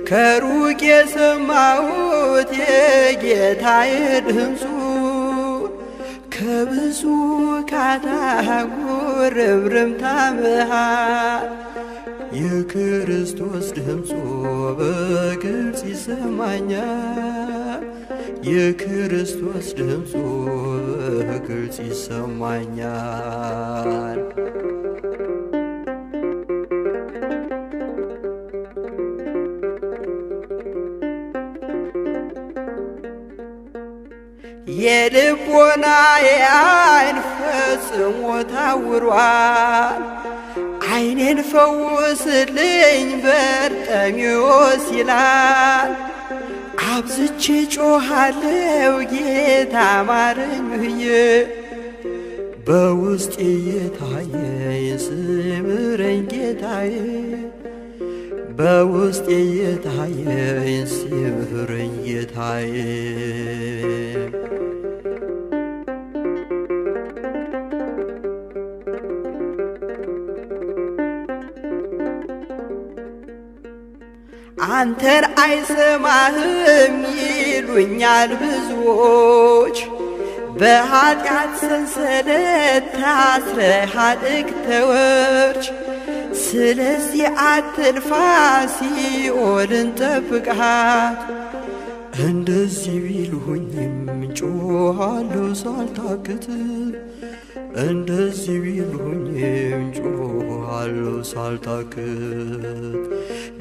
ከሩቅ የሰማሁት የጌታዬ ድምፁ ከብዙ ካታጉር ርብርብታ መሃል የክርስቶስ ድምፁ በግልጽ ይሰማኛል። የክርስቶስ ድምፁ በግልጽ ይሰማኛል። የልቦናዬ ዓይን ፈጽሞ ታውሯል። ዓይኔን ፈውስልኝ በርጤሜዎስ ይላል። አብዝቼ ጮኻለሁ ጌታ ማረኝ ብዬ በውስጤ የታየኝ ሲምረኝ ጌታዬ በውስጤ የታየኝ ሲምረኝ ጌታዬ አንተን አይሰማህም ይሉኛል ብዙዎች በኃጢአት ሰንሰለት ታስረሃል እግተወርች ስለዚህ አትልፋ ሲኦልን ጠብቃት እንደዚህ ቢሉኝም ጮኻለሁ ሳልታክት እንደዚህ ቢሉኝም ጮኻለሁ ሳልታክት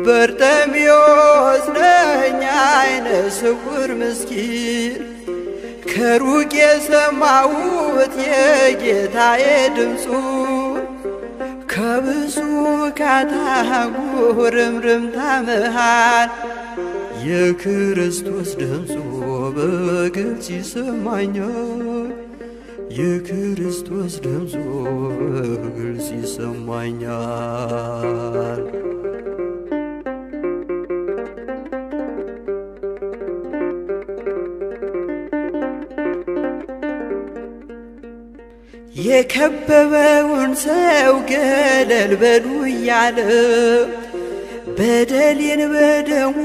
በርጤሜዎስ ነኝ ዓይነ ስውር ምስኪን ከሩቅ የሰማሁት የጌታዬ ድምፁ ከብዙ ካታጉር ርብርብታ መሃል የክርስቶስ ድምፁ በግልጽ ይሰማኛል። የክርስቶስ ድምፁ በግልጽ ይሰማኛል። የከበበውን ሰው ገለል በሉ እያለ በደሌን በደሙ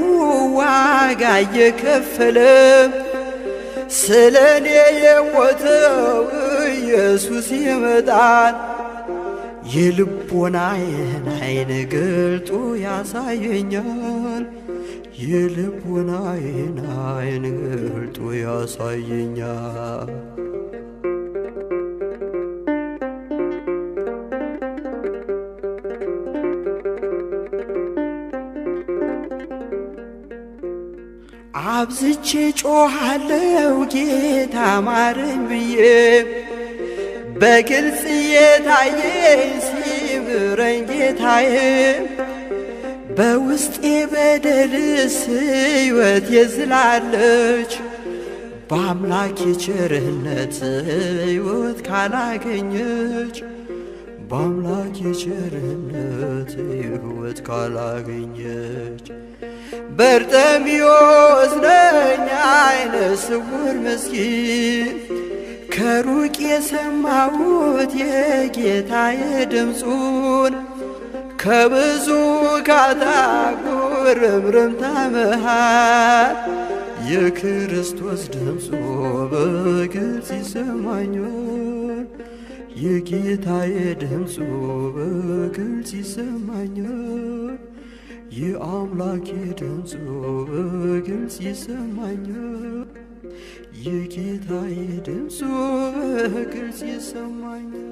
ዋጋ እየከፈለ ስለኔ የሞተው ኢየሱስ ይመጣል። የልቦናዬን ዓይን ገልጦ ያሳየኛል። የልቦናዬን ዓይን ገልጦ ያሳየኛል። አብዝቼ ጮኻለሁ ጌታ ማረኝ ብዬ በግልጽ የታየኝ ሲምረኝ ጌታዬ በውስጤ በደልስ ሕይወት የዝላለች በአምላክ የቸርነት ሕይወት ካላገኘች በአምላክ የቸርነት ሕይወት ካላገኘች በርጤሜዎስ ነኝ ዓይነ ስውር ምስኪን ከሩቅ የሰማሁት የጌታዬ ድምፁን ከብዙ ካታጉር ርብርብታ መሃል የክርስቶስ ድምፁ በግልጽ ይሰማኛል። የጌታዬ ድምፁ በግልጽ ይሰማኛል። የአምላኬ ድምፁ በግልጽ ይሰማኛል። የጌታዬ ድምፁ በግልጽ ይሰማኛል።